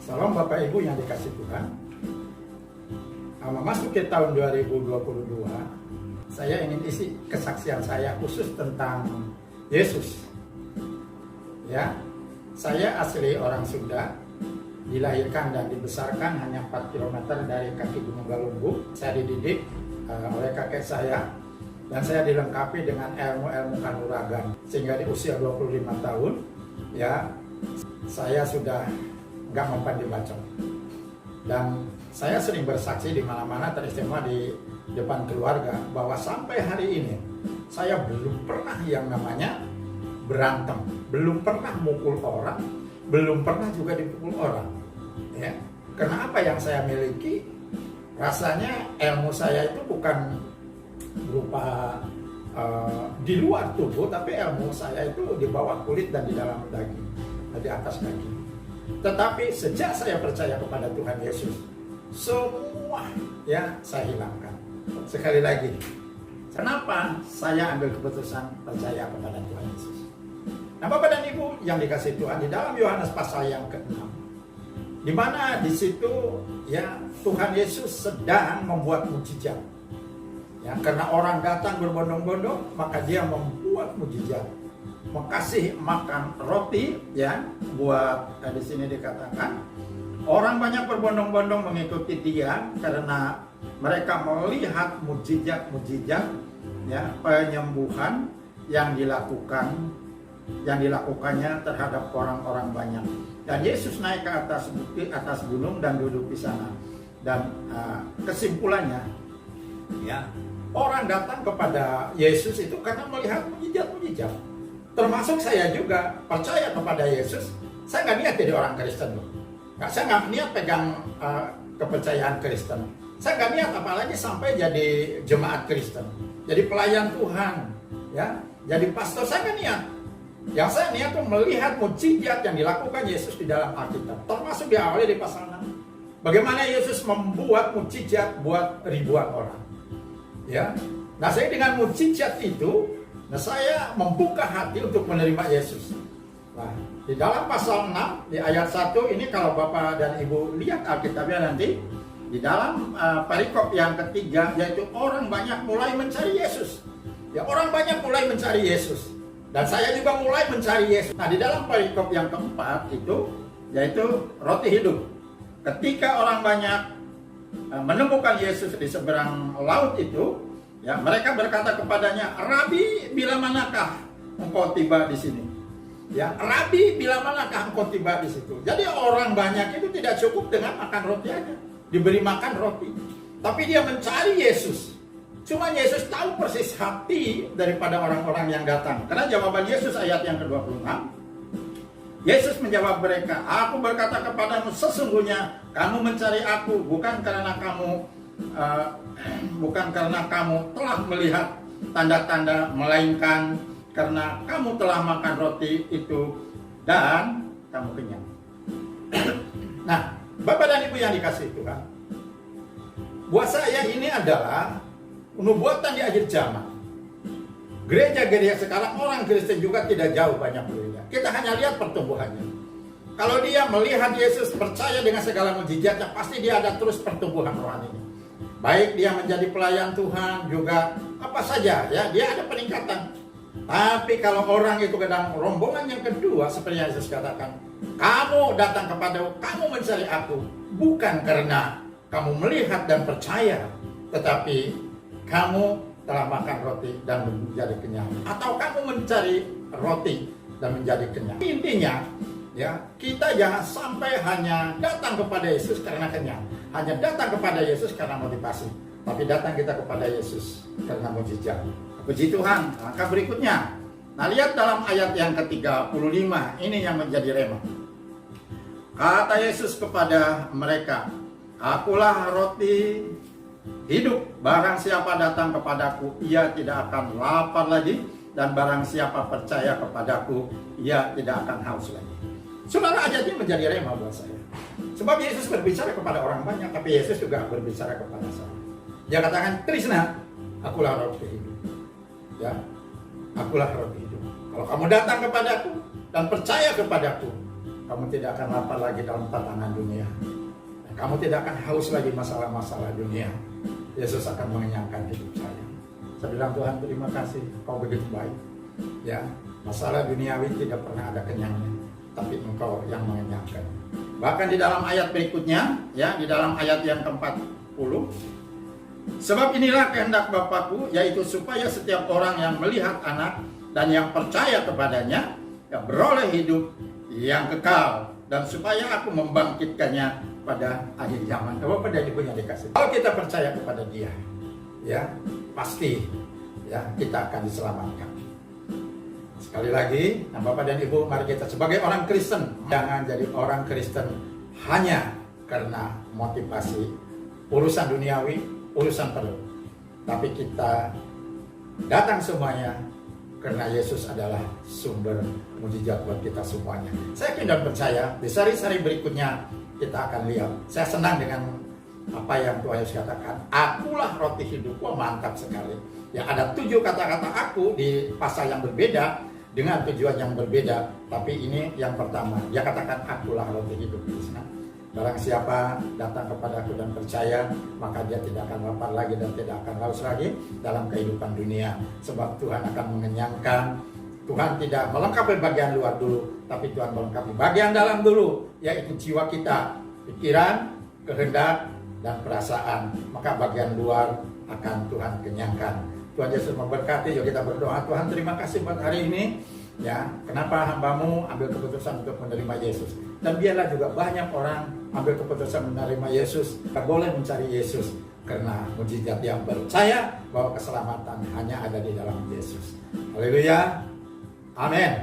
Salam Bapak Ibu yang dikasih Tuhan. Memasuki tahun 2022, saya ingin isi kesaksian saya khusus tentang Yesus. Ya, saya asli orang Sunda, dilahirkan dan dibesarkan hanya 4 km dari kaki Gunung Galunggung. Saya dididik oleh kakek saya dan saya dilengkapi dengan ilmu-ilmu kanuragan, sehingga di usia 25 tahun ya saya sudah nggak mempan dibacok. Dan saya sering bersaksi di mana-mana, teristimewa di depan keluarga, bahwa sampai hari ini saya belum pernah yang namanya berantem, belum pernah mukul orang, belum pernah juga dipukul orang. Ya, karena apa yang saya miliki, rasanya ilmu saya itu bukan berupa di luar tubuh, tapi ilmu saya itu di bawah kulit dan di dalam daging, di atas daging. Tetapi sejak saya percaya kepada Tuhan Yesus, semua ya saya hilangkan. Sekali lagi, kenapa saya ambil keputusan percaya kepada Tuhan Yesus? Nah, Bapak dan Ibu yang dikasih Tuhan, di dalam Yohanes pasal yang ke-6, di mana di situ ya Tuhan Yesus sedang membuat mukjizat. Ya, karena orang datang berbondong-bondong, maka dia membuat mukjizat. Mengkasih makan roti, ya, buat di sini dikatakan orang banyak berbondong-bondong mengikuti dia karena mereka melihat mukjizat, ya, penyembuhan yang dilakukannya terhadap orang-orang banyak. Dan Yesus naik ke atas gunung dan duduk di sana. Dan kesimpulannya, ya, orang datang kepada Yesus itu karena melihat mukjizat. Termasuk saya juga percaya kepada Yesus. Saya nggak niat jadi orang Kristen loh. Saya nggak niat pegang kepercayaan Kristen. Saya nggak niat apalagi sampai jadi jemaat Kristen, jadi pelayan Tuhan, ya, jadi pastor. Saya nggak niat. Yang saya niat itu melihat mukjizat yang dilakukan Yesus di dalam Alkitab. Termasuk diawali di pasal 6. Bagaimana Yesus membuat mukjizat buat ribuan orang. Ya, nah saya dengan mukjizat itu, nah saya membuka hati untuk menerima Yesus. Nah, di dalam pasal 6 di ayat 1 ini, kalau Bapak dan Ibu lihat Alkitabnya nanti, di dalam perikop yang ketiga, yaitu orang banyak mulai mencari Yesus. Ya, orang banyak mulai mencari Yesus. Dan saya juga mulai mencari Yesus. Nah, di dalam perikop yang keempat itu, yaitu roti hidup. Ketika orang banyak menemukan Yesus di seberang laut itu, ya, mereka berkata kepadanya, "Rabi, bila manakah engkau tiba di sini?" Ya, "Rabi, bila manakah engkau tiba di situ?" Jadi orang banyak itu tidak cukup dengan makan roti aja, diberi makan roti, tapi dia mencari Yesus. Cuma Yesus tahu persis hati daripada orang-orang yang datang. Karena jawaban Yesus ayat yang ke-26, Yesus menjawab mereka, "Aku berkata kepadamu, sesungguhnya kamu mencari aku bukan karena kamu telah melihat tanda-tanda, melainkan karena kamu telah makan roti itu dan kamu kenyang." Nah, Bapak dan Ibu yang dikasihi Tuhan, buat saya ini adalah nubuatan di akhir zaman. Gereja-gereja sekarang, orang Kristen juga tidak jauh banyak berbeda. Kita hanya lihat pertumbuhannya. Kalau dia melihat Yesus, percaya dengan segala mukjizatnya, pasti dia ada terus pertumbuhan rohaninya. Baik dia menjadi pelayan Tuhan, juga apa saja, ya, dia ada peningkatan. Tapi kalau orang itu kadang rombongan yang kedua, seperti yang Yesus katakan, "Kamu datang kepadaku, kamu mencari aku, bukan karena kamu melihat dan percaya, tetapi kamu telah makan roti dan menjadi kenyang." Atau kamu mencari roti dan menjadi kenyang. Intinya, ya, kita jangan sampai hanya datang kepada Yesus karena kenyang, hanya datang kepada Yesus karena motivasi, tapi datang kita kepada Yesus karena mukjizat. Puji Tuhan. Langkah berikutnya, nah lihat dalam ayat yang ke-35, ini yang menjadi rema. Kata Yesus kepada mereka, "Akulah roti hidup. Barang siapa datang kepadaku, ia tidak akan lapar lagi, dan barang siapa percaya kepadaku, ia tidak akan haus lagi." Saudara, ayat ini menjadi rema buat saya. Sebab Yesus berbicara kepada orang banyak, tapi Yesus juga berbicara kepada saya. Dia katakan, "Trisna, akulah roti hidup." Ya, akulah roti hidup. Kalau kamu datang kepadaku dan percaya kepadaku, kamu tidak akan lapar lagi dalam tatanan dunia. Kamu tidak akan haus lagi masalah-masalah dunia. Yesus akan mengenyangkan hidup saya. Saya bilang, Tuhan terima kasih, Kau begitu baik. Ya, masalah duniawi tidak pernah ada kenyangnya, tapi Engkau yang mengenyangkan. Bahkan di dalam ayat berikutnya, ya, di dalam ayat yang ke-40, sebab inilah kehendak Bapakku, yaitu supaya setiap orang yang melihat Anak dan yang percaya kepadanya, yang beroleh hidup yang kekal, dan supaya aku membangkitkannya pada akhir zaman. Bapak dan Ibu yang dikasih, kalau kita percaya kepada Dia, ya pasti, ya kita akan diselamatkan. Sekali lagi, Bapak dan Ibu, mari kita sebagai orang Kristen, jangan jadi orang Kristen hanya karena motivasi urusan duniawi, urusan perut. Tapi kita datang semuanya karena Yesus adalah sumber mujizat buat kita semuanya. Saya yakin dan percaya di seri-seri berikutnya kita akan lihat. Saya senang dengan apa yang Tuhan Yesus katakan. Akulah roti hidup. Wah, mantap sekali. Ya, ada 7 kata-kata aku di pasal yang berbeda dengan tujuan yang berbeda. Tapi ini yang pertama. Dia katakan akulah roti hidup. Barang siapa datang kepadaku dan percaya, maka dia tidak akan lapar lagi dan tidak akan haus lagi dalam kehidupan dunia. Sebab Tuhan akan mengenyangkan. Tuhan tidak melengkapi bagian luar dulu, tapi Tuhan melengkapi bagian dalam dulu, yaitu jiwa kita, pikiran, kehendak, dan perasaan. Maka bagian luar akan Tuhan kenyangkan. Tuhan Yesus memberkati. Yuk kita berdoa. Tuhan terima kasih buat hari ini. Ya, kenapa hamba-Mu ambil keputusan untuk menerima Yesus, dan biarlah juga banyak orang ambil keputusan menerima Yesus. Kita boleh mencari Yesus karena mujizat yang percaya bahwa keselamatan hanya ada di dalam Yesus. Haleluya, amin.